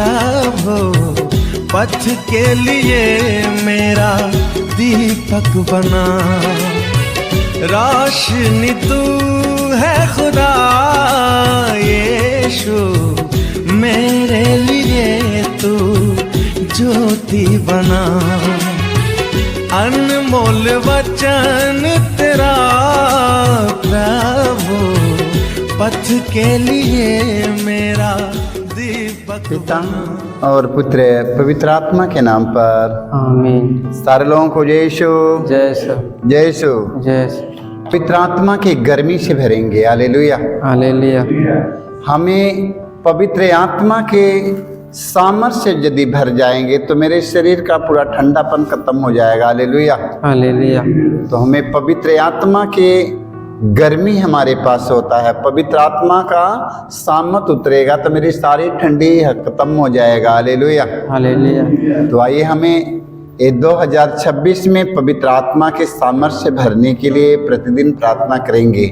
प्रभु पथ के लिए मेरा दीपक बना। रोशनी तू है खुदा यीशु, मेरे लिए तू ज्योति बना। अनमोल वचन तेरा प्रभु पथ के लिए मेरा दीपक पिता और पुत्र पवित्र आत्मा के नाम पर आमीन। सारे लोगों को जय यीशु जय यीशु जय यीशु। जय यीशु। पवित्र आत्मा की गर्मी से भरेंगे। हालेलुया। हालेलुया। हमें पवित्र आत्मा के सामर्थ्य से यदि भर जाएंगे तो मेरे शरीर का पूरा ठंडापन खत्म हो जाएगा। हालेलुया। हालेलुया। तो हमें पवित्र आत्मा के गर्मी हमारे पास होता है, पवित्र आत्मा का सामर्थ उतरेगा तो मेरी सारी ठंडी खत्म हो जाएगा। हालेलुया। हालेलुया। तो आइए हमें ये 2026 में पवित्र आत्मा के सामर्थ्य भरने के लिए प्रतिदिन प्रार्थना करेंगे,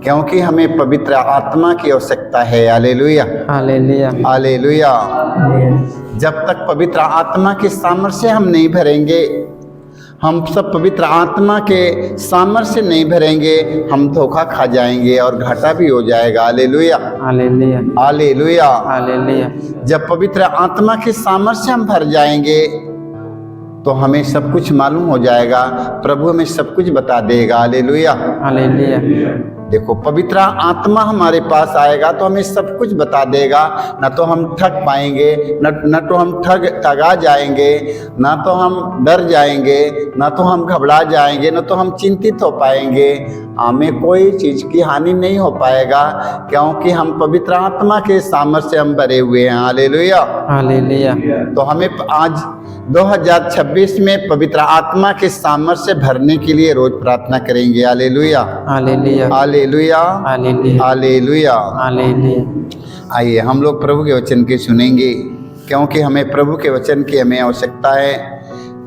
क्योंकि हमें पवित्र आत्मा की आवश्यकता है। हालेलुया। हालेलुया। हालेलुया। जब तक पवित्र आत्मा के सामर्थ्य हम नहीं भरेंगे, हम सब पवित्र आत्मा के सामर्थ्य नहीं भरेंगे, हम धोखा खा जाएंगे और घाटा भी हो जाएगा। हालेलुया। हालेलुया। हालेलुया। हालेलुया। जब पवित्र आत्मा के सामर्थ्य हम भर जाएंगे तो हमें सब कुछ मालूम हो जाएगा, प्रभु हमें सब कुछ बता देगा। हालेलुया। हालेलुया। देखो, पवित्र आत्मा हमारे पास आएगा तो हमें सब कुछ बता देगा। न तो हम ठग पाएंगे, न तो हम ठगा जाएंगे, न तो हम डर जाएंगे, न तो हम घबरा जाएंगे, न तो हम चिंतित हो पाएंगे। हमें कोई चीज़ की हानि नहीं हो पाएगा, क्योंकि हम पवित्र आत्मा के सामर्थ्य से हम भरे हुए हैं। हालेलुया। हालेलुया। तो हमें आज 2026 में पवित्र आत्मा के सामर्थ्य से भरने के लिए रोज प्रार्थना करेंगे। Hallelujah. Hallelujah. Hallelujah. Hallelujah. Hallelujah. Hallelujah. आइए हम लोग प्रभु के वचन के सुनेंगे, क्योंकि हमें प्रभु के वचन की हमें आवश्यकता है।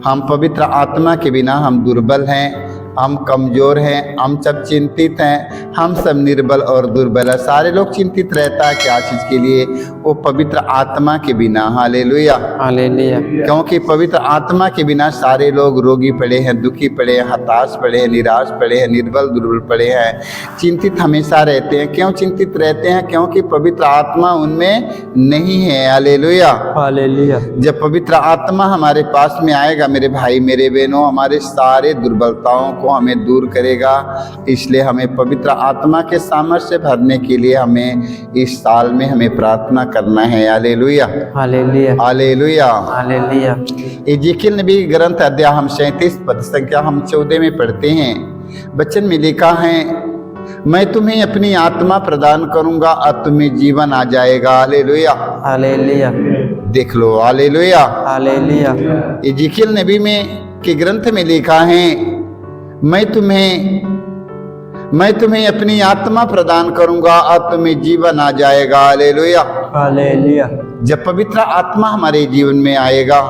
हम पवित्र आत्मा के बिना हम दुर्बल हैं, हम कमज़ोर हैं, हम सब चिंतित हैं, हम सब निर्बल और दुर्बल है। सारे लोग चिंतित रहता है क्या चीज़ के लिए? वो पवित्र आत्मा के बिना। हालेलुया। हालेलुया। क्योंकि पवित्र आत्मा के बिना सारे लोग रोगी पड़े हैं, दुखी पड़े हैं, हताश पड़े हैं, निराश पड़े हैं, निर्बल दुर्बल पड़े हैं, चिंतित हमेशा रहते हैं। क्यों चिंतित रहते हैं? क्योंकि पवित्र आत्मा उनमें नहीं है। हालेलुया। हालेलुया। जब पवित्र आत्मा हमारे पास में आएगा मेरे भाई मेरे बहनों, हमारे सारे दुर्बलताओं को हमें दूर करेगा। इसलिए हमें पवित्र आत्मा के सामर्थ्य से भरने के लिए हमें इस साल में हमें प्रार्थना करना है। Hallelujah. Hallelujah. Hallelujah. Hallelujah. Ezekiel नबी ग्रंथ अध्याय हम 37 पद संख्या हम 14 में पढ़ते हैं। वचन में लिखा है, मैं तुम्हें अपनी आत्मा प्रदान करूंगा और तुम्हें जीवन आ जाएगा। हालेलुया। हालेलुया। देख लो। हालेलुया। हालेलुया। एजेकियल नबी में के ग्रंथ में लिखा है, मैं तुम्हें अपनी आत्मा प्रदान करूंगा और तुम्हें जीवन आ जाएगा। हालेलुया। हालेलुया। जब पवित्र आत्मा हमारे जीवन में आएगा,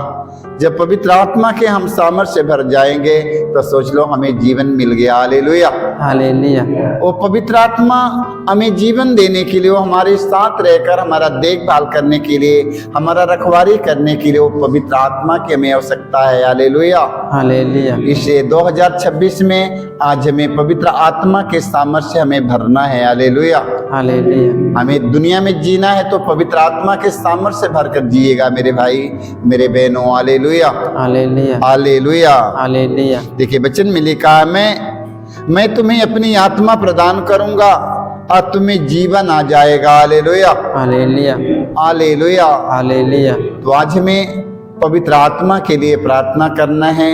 जब पवित्र आत्मा के हम सामर्थ्य से भर जाएंगे तो सोच लो हमें जीवन मिल गया। हालेलुया। हालेलुया। वो पवित्र आत्मा हमें जीवन देने के लिए, वो हमारे साथ रहकर हमारा देखभाल करने के लिए, हमारा रखवाली करने के लिए, वो पवित्र आत्मा की हमें आवश्यकता है। हालेलुया। हालेलुया। इसे 2026 में आज हमें पवित्र आत्मा के सामर्थ्य से हमें भरना है। हालेलुया। हालेलुया। हमें दुनिया में जीना है तो पवित्र आत्मा के सामर्थ्य से भरकर जिएगा मेरे भाई मेरे बहनों। हालेलुया। हालेलुया। हालेलुया। हालेलुया। देखिए वचन में लिखा है, मैं तुम्हें अपनी आत्मा प्रदान करूंगा और तुम्हें जीवन आ जाएगा। हालेलुया। हालेलुया। हालेलुया। हालेलुया। तो आज हमें पवित्र आत्मा के लिए प्रार्थना करना है,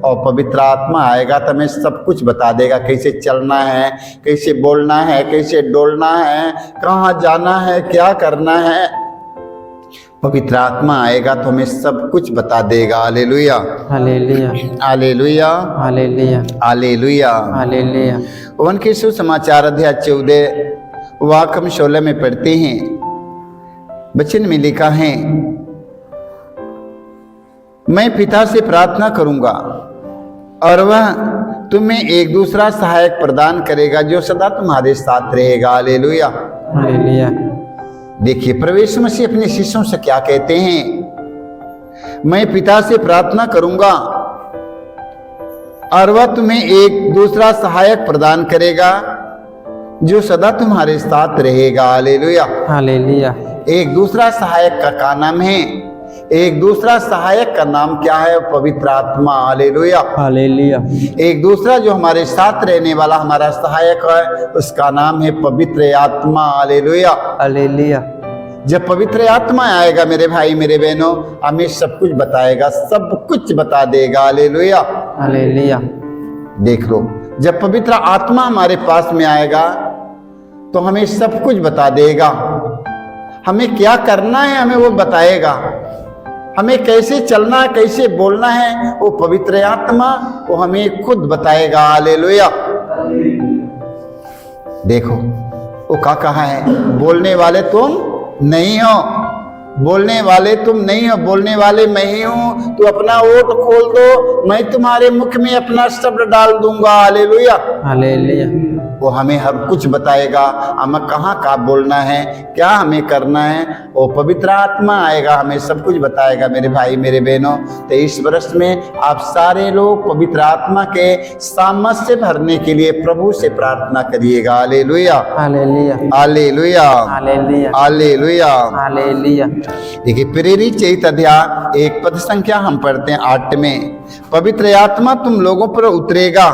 और पवित्र आत्मा आएगा तो हमें सब कुछ बता देगा, कैसे चलना है, कैसे बोलना है, कैसे डोलना है, कहाँ जाना है, क्या करना है। पवित्र आत्मा आएगा तो हमें सब कुछ बता देगा। Hallelujah. Hallelujah. Hallelujah. Hallelujah. Hallelujah. Hallelujah. उनके सुसमाचार अध्याय 14 वाक्य हम 16 में पढ़ते हैं। वचन में लिखा है, मैं पिता से प्रार्थना करूंगा और वह तुम्हें एक दूसरा सहायक प्रदान करेगा जो सदा तुम्हारे साथ रहेगा। हालेलुया। हालेलुया। देखिए प्रभु यीशु मसीह अपने शिष्यों से क्या कहते हैं, मैं पिता से प्रार्थना करूंगा और वह तुम्हें एक दूसरा सहायक प्रदान करेगा जो सदा तुम्हारे साथ रहेगा। हालेलुया, हालेलुया, एक दूसरा सहायक का क्या नाम है? एक दूसरा सहायक का नाम क्या है? पवित्र आत्मा। हालेलुया, हालेलुया, एक दूसरा जो हमारे साथ रहने वाला हमारा सहायक है उसका नाम है पवित्र आत्मा। हालेलुया, हालेलुया, जब पवित्र आत्मा आएगा मेरे भाई मेरे बहनों, हमें सब कुछ बताएगा, सब कुछ बता देगा। हालेलुया, हालेलुया, देख लो, जब पवित्र आत्मा हमारे पास में आएगा तो हमें सब कुछ बता देगा, हमें क्या करना है हमें वो बताएगा, हमें कैसे चलना है कैसे बोलना है वो पवित्र आत्मा वो हमें खुद बताएगा। हालेलुया, देखो वो क्या कहा है, बोलने वाले तुम नहीं हो, बोलने वाले तुम नहीं हो, बोलने वाले मैं ही हूं। तू अपना ओट खोल दो, मैं तुम्हारे मुख में अपना शब्द डाल दूंगा। हालेलुया, हालेलुया, वो हमें हर कुछ बताएगा, हमें कहाँ कहाँ बोलना है, क्या हमें करना है। वो पवित्र आत्मा आएगा हमें सब कुछ बताएगा। मेरे भाई मेरे बहनों, तो इस वर्ष में आप सारे लोग पवित्र आत्मा के सामर्थ्य से भरने के लिए प्रभु से प्रार्थना करिएगा। Hallelujah, hallelujah, hallelujah, hallelujah, hallelujah. Hallelujah, देखिए प्रेरित चैत अध्याय 1 पद संख्या हम पढ़ते हैं 8 में, पवित्र आत्मा तुम लोगों पर उतरेगा।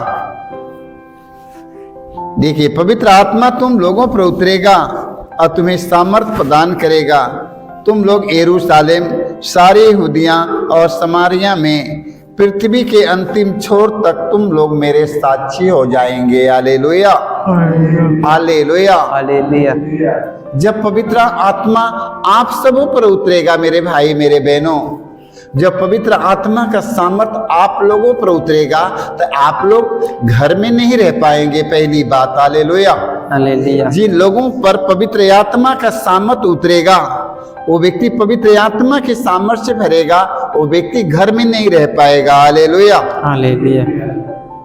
देखिए पवित्र आत्मा तुम लोगों पर उतरेगा और तुम्हें सामर्थ प्रदान करेगा। तुम लोग यरूशलेम, सारी यहूदिया और समारिया में, पृथ्वी के अंतिम छोर तक तुम लोग मेरे साक्षी हो जाएंगे। हालेलुया, हालेलुया, हालेलुया, जब पवित्र आत्मा आप सबों पर उतरेगा मेरे भाई मेरे बहनों, जब पवित्र आत्मा का सामर्थ आप लोगों पर उतरेगा तो आप लोग घर में नहीं रह पाएंगे। पहली बात, हालेलुया, हालेलुया, जिन लोगों पर पवित्र आत्मा का सामर्थ उतरेगा वो व्यक्ति पवित्र आत्मा के सामर्थ्य से भरेगा, वो व्यक्ति घर में नहीं रह पाएगा। हालेलुया, हालेलुया,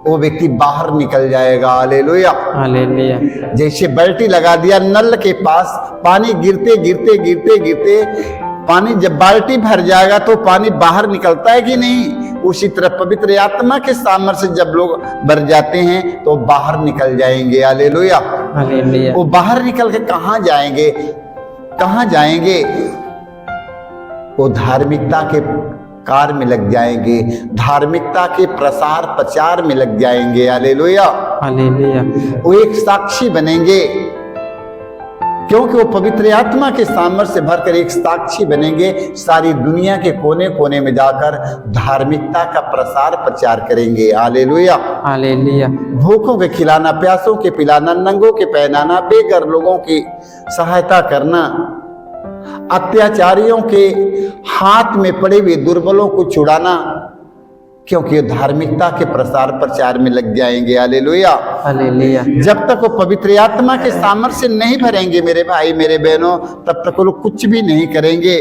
वो व्यक्ति बाहर निकल जाएगा। हालेलुया, हालेलुया, जैसे बाल्टी लगा दिया नल के पास, पानी गिरते गिरते गिरते गिरते पानी जब बाल्टी भर जाएगा तो पानी बाहर निकलता है कि नहीं, उसी तरह पवित्र आत्मा के सामर्थ्य से जब लोग भर जाते हैं तो बाहर निकल जाएंगे। हालेलुया, हालेलुया, वो बाहर निकल के कहाँ जाएंगे? कहाँ जाएंगे? वो धार्मिकता के कार्य में लग जाएंगे, धार्मिकता के प्रसार प्रचार में लग जाएंगे। हालेलुया, हालेलुया, वो एक साक्षी बनेंगे, क्योंकि वो पवित्र आत्मा के सामर्थ्य से भरकर एक साक्षी बनेंगे। सारी दुनिया के कोने कोने में जाकर धार्मिकता का प्रसार प्रचार करेंगे। हालेलुया, हालेलुया, भूखों के खिलाना, प्यासों के पिलाना, नंगों के पहनाना, बेघर लोगों की सहायता करना, अत्याचारियों के हाथ में पड़े हुए दुर्बलों को छुड़ाना, क्योंकि धार्मिकता के प्रसार प्रचार में लग जाएंगे। हालेलुया, हालेलुया, जब तक वो पवित्र आत्मा के सामर्थ्य से नहीं भरेंगे मेरे भाई मेरे बहनों, तब तक वो लोग कुछ भी नहीं करेंगे,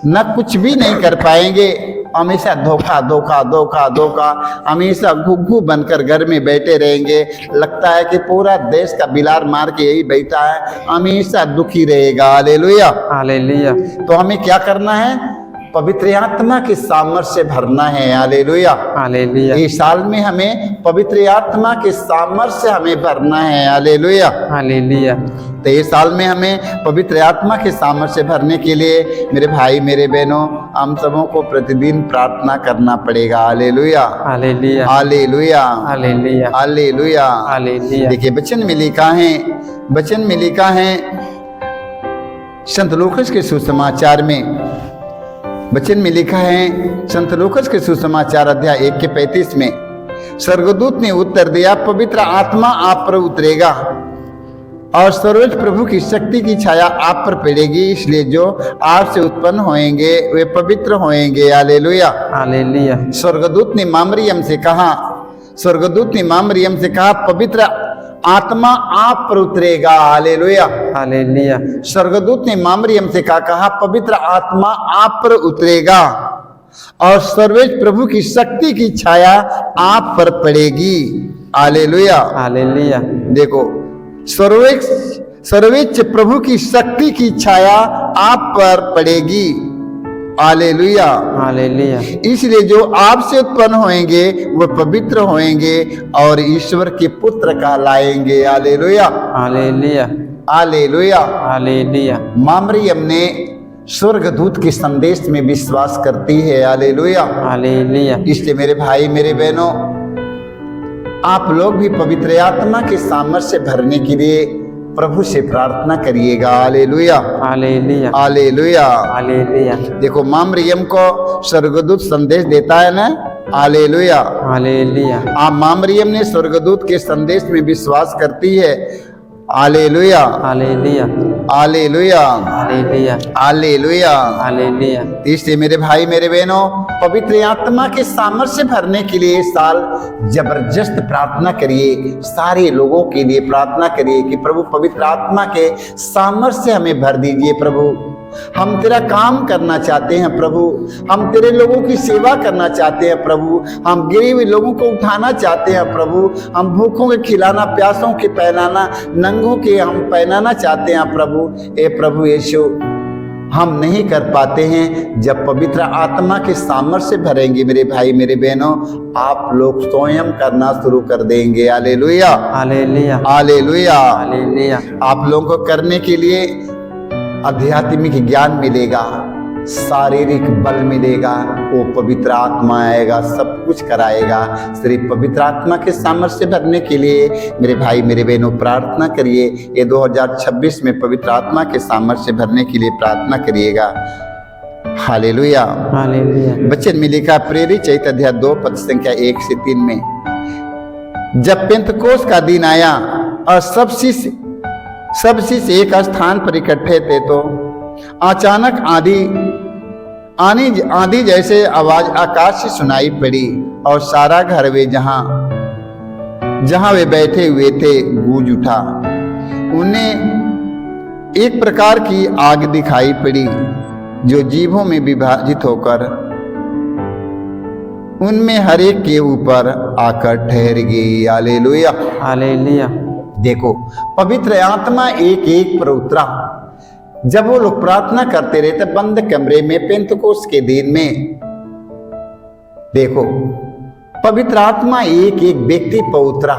न कुछ भी नहीं कर पाएंगे। हमेशा धोखा धोखा धोखा धोखा, हमेशा घुघू बनकर घर में बैठे रहेंगे। लगता है कि पूरा देश का बिलार मार के यही बैठा है, हमेशा दुखी रहेगा। हालेलुया, हालेलुया, तो हमें क्या करना है? पवित्र आत्मा के सामर्थ्य से भरना है। हालेलुया, हालेलुया, इस साल में हमें पवित्र आत्मा के सामर्थ्य से हमें भरना है। हालेलुया, हालेलुया, तो इस साल में हमें पवित्र आत्मा के सामर्थ्य से भरने के लिए मेरे भाई मेरे बहनों, हम सबों को प्रतिदिन प्रार्थना करना पड़ेगा। Hallelujah, hallelujah, hallelujah, hallelujah, hallelujah. Hallelujah, देखिए वचन में लिखा है, वचन में लिखा है संत लूकास के सुसमाचार में, वचन में लिखा है संत लूकास के सुसमाचार अध्याय 1 के 35 में, स्वर्गदूत ने उत्तर दिया, पवित्र आत्मा आप पर उतरेगा और सर्वोच्च प्रभु की शक्ति की छाया आप पर पड़ेगी, इसलिए जो आपसे उत्पन्न होंगे वे पवित्र होंगे। हालेलुया, हालेलुया, स्वर्गदूत ने माँ मरियम से कहा, स्वर्गदूत ने माँ मरियम से कहा पवित्र आत्मा आप पर उतरेगा। हालेलुया, हालेलुया, स्वर्गदूत ने माँ मरियम से कहा पवित्र आत्मा आप पर उतरेगा और सर्वोच्च प्रभु की शक्ति की छाया आप पर पड़ेगी। हालेलुया, हालेलुया, देखो सर्वोच्च प्रभु की शक्ति की छाया आप पर पड़ेगी। हालेलुया। हालेलुया। इसलिए जो आपसे उत्पन्न होंगे वो पवित्र होंगे और ईश्वर के पुत्र कहलाएंगे। हालेलुया। हालेलुया। हालेलुया। हालेलुया। माँ मरियम ने स्वर्गदूत के संदेश में विश्वास करती है। हालेलुया। हालेलुया। इसलिए मेरे भाई मेरे बहनों, आप लोग भी पवित्र आत्मा के सामर्थ्य से भरने के लिए प्रभु से प्रार्थना करिएगा। हालेलुया। हालेलुया। हालेलुया। हालेलुया। देखो माँ मरियम को स्वर्गदूत संदेश देता है ना। हालेलुया। हालेलुया। आप माँ मरियम ने स्वर्गदूत के संदेश में विश्वास करती है। Hallelujah. Hallelujah. Hallelujah. Hallelujah. Hallelujah. Hallelujah. इसलिए मेरे भाई मेरे बहनों, पवित्र आत्मा के सामर्थ्य से भरने के लिए इस साल जबरदस्त प्रार्थना करिए। सारे लोगों के लिए प्रार्थना करिए कि प्रभु पवित्र आत्मा के सामर्थ्य से हमें भर दीजिए। प्रभु हम तेरा काम करना चाहते हैं। प्रभु हम तेरे लोगों की सेवा करना चाहते हैं। प्रभु हम गिरे हुए लोगों को उठाना चाहते हैं। प्रभु हम भूखों के खिलाना, प्यासों के पहनाना, नंगों के हम पहनाना चाहते हैं। प्रभु ए प्रभु यीशु, हम नहीं कर पाते हैं। जब पवित्र आत्मा के सामर्थ्य से भरेंगे मेरे भाई मेरे बहनों, आप लोग स्वयं करना शुरू कर देंगे। हालेलुया। हालेलुया। हालेलुया। हालेलुया। आप लोगों को करने के लिए आध्यात्मिक ज्ञान मिलेगा, शारीरिक बल मिलेगा, वो पवित्र आत्मा आएगा, सब कुछ कराएगा। सिर्फ पवित्र आत्मा के सामर्थ्य से भरने के लिए मेरे भाई मेरे बहनों प्रार्थना करिए। ये 2026 में पवित्र आत्मा के सामर्थ्य से भरने के लिए प्रार्थना करिएगा। हालेलुया। हालेलुया। वचन में लिखा प्रेरित चैत अध्याय 2 पद संख्या 1 से 3 में, जब पेंतकोस का दिन आया और सब शिष्य एक स्थान पर इकट्ठे थे तो अचानक आंधी जैसे आवाज आकाश से सुनाई पड़ी और सारा घर वे जहां वे बैठे हुए थे गूंज उठा। उन्हें एक प्रकार की आग दिखाई पड़ी जो जीभों में विभाजित होकर उनमें हर एक के ऊपर आकर ठहर गई। हालेलुया। हालेलुया। देखो पवित्र आत्मा एक पर उतरा। जब वो लोग प्रार्थना करते रहते बंद कमरे में पेंतकोस के दिन में, देखो पवित्र आत्मा एक व्यक्ति पर उतरा।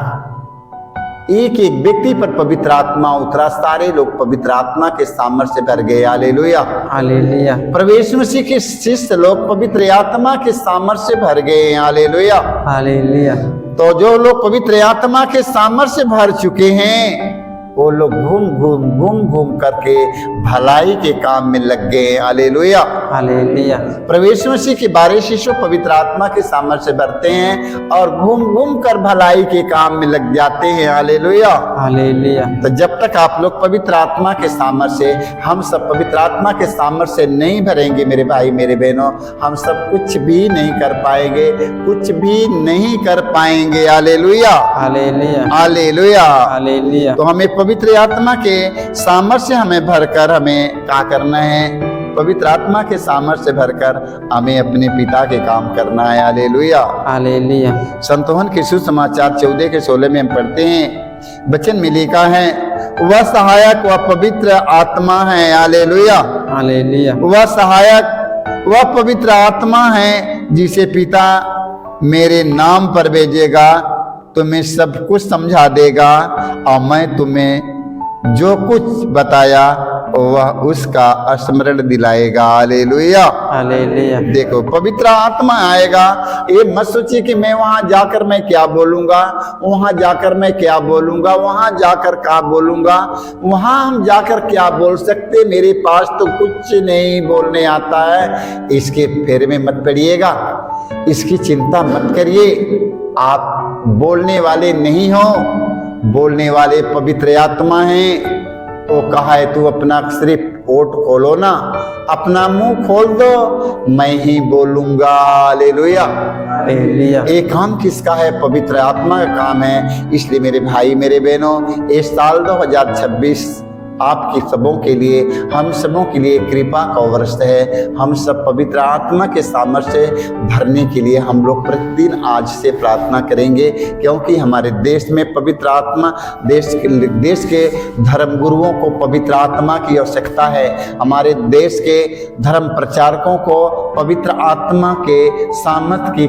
एक व्यक्ति पर पवित्र आत्मा उतरा। सारे लोग पवित्र आत्मा के सामर्थ्य से भर गए। हालेलुया। हालेलुया। प्रवेश मसीह के शिष्य लोग पवित्र आत्मा के सामर्थ्य से भर गए। हालेलुया। हालेलुया। तो जो लोग पवित्र आत्मा के सामर्थ्य से भर चुके हैं वो लोग घूम करके भलाई के काम में लग गए। हालेलुया। हालेलुया। प्रवेश मसीह के 12 शिष्य पवित्र आत्मा के सामर्थ्य से भरते हैं और घूम कर भलाई के काम में लग जाते हैं। हालेलुया। हालेलुया। तो जब तक आप लोग पवित्र आत्मा के सामर्थ्य से, हम सब पवित्र आत्मा के सामर्थ्य से नहीं भरेंगे मेरे भाई मेरे बहनों, हम सब कुछ भी नहीं कर पाएंगे, कुछ भी नहीं कर पाएंगे। हालेलुया। हालेलुया। हालेलुया। हालेलुया। तो हमें पवित्र आत्मा के सामर्थ्य से हमें भरकर हमें क्या करना है? पवित्र आत्मा के सामर्थ्य से भरकर हमें अपने पिता के काम करना है। हालेलुया। हालेलुया। संत यूहन्ना के सुसमाचार 14 के 16 में हम पढ़ते हैं, वचन में लिखा है वह सहायक व पवित्र आत्मा है। हालेलुया। हालेलुया। वह सहायक वह पवित्र आत्मा है जिसे पिता मेरे नाम पर भेजेगा, तुम्हें सब कुछ समझा देगा और मैं तुम्हें जो कुछ बताया वह उसका स्मरण दिलाएगा। हालेलुया। हालेलुया। देखो पवित्र आत्मा आएगा। ये मत सोचिए कि मैं वहां जाकर मैं क्या बोलूंगा, वहां जाकर मैं क्या बोलूंगा, वहां जाकर क्या बोलूंगा। वहां हम जाकर क्या बोल सकते, मेरे पास तो कुछ नहीं बोलने आता है। इसके फेरे में मत पड़िएगा, इसकी चिंता मत करिए। आप बोलने वाले नहीं हो, बोलने वाले पवित्र आत्मा हैं। वो कहा है तू अपना सिर्फ ओट खोलो ना, अपना मुंह खोल दो, मैं ही बोलूंगा। हालेलुया। हालेलुया। ये काम किसका है? पवित्र आत्मा का काम है। इसलिए मेरे भाई मेरे बहनों, इस साल 2026 आपकी सबों के लिए, हम सबों के लिए कृपा का वर्ष है। हम सब पवित्र आत्मा के सामर्थ्य से भरने के लिए हम लोग प्रतिदिन आज से प्रार्थना करेंगे, क्योंकि हमारे देश में पवित्र आत्मा, देश के धर्म गुरुओं को पवित्र आत्मा की आवश्यकता है। हमारे देश के धर्म प्रचारकों को पवित्र आत्मा के सामर्थ्य की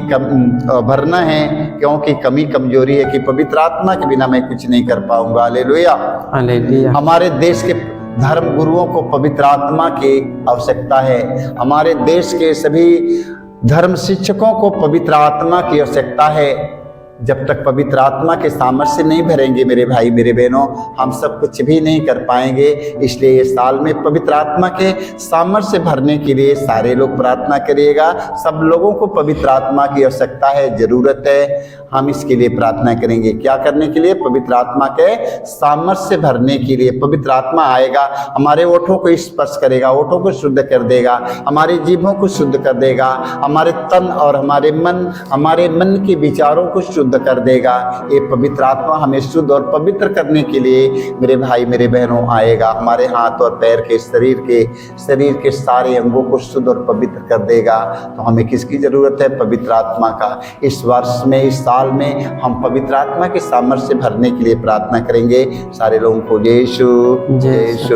भरना है, क्योंकि कमी कमजोरी है कि पवित्र आत्मा के बिना मैं कुछ नहीं कर पाऊंगा। हालेलुया, हालेलुया, हमारे देश के धर्म गुरुओं को पवित्र आत्मा की आवश्यकता है। हमारे देश के सभी धर्म शिक्षकों को पवित्र आत्मा की आवश्यकता है। जब तक पवित्र आत्मा के सामर्थ्य से नहीं भरेंगे मेरे भाई मेरे बहनों, हम सब कुछ भी नहीं कर पाएंगे। इसलिए ये साल में पवित्र आत्मा के सामर्थ्य से भरने के लिए सारे लोग प्रार्थना करिएगा। सब लोगों को पवित्र आत्मा की आवश्यकता है, जरूरत है। हम इसके लिए प्रार्थना करेंगे। क्या करने के लिए? पवित्र आत्मा के सामर्थ्य से भरने के लिए। पवित्र आत्मा आएगा, हमारे ओठों को स्पर्श करेगा, ओठों को शुद्ध कर देगा, हमारी जीभों को शुद्ध कर देगा, हमारे तन और हमारे मन के विचारों को शुद्ध कर देगा। ये पवित्र आत्मा हमें शुद्ध और पवित्र करने के लिए मेरे भाई मेरे बहनों आएगा। हमारे हाथ और पैर के शरीर के सारे अंगों को शुद्ध और पवित्र कर देगा। तो हमें किसकी जरूरत है? पवित्र आत्मा का। इस वर्ष में, इस साल में हम पवित्र आत्मा के सामर्थ्य से भरने के लिए प्रार्थना करेंगे। सारे लोगों को जय यीशु, जय यीशु।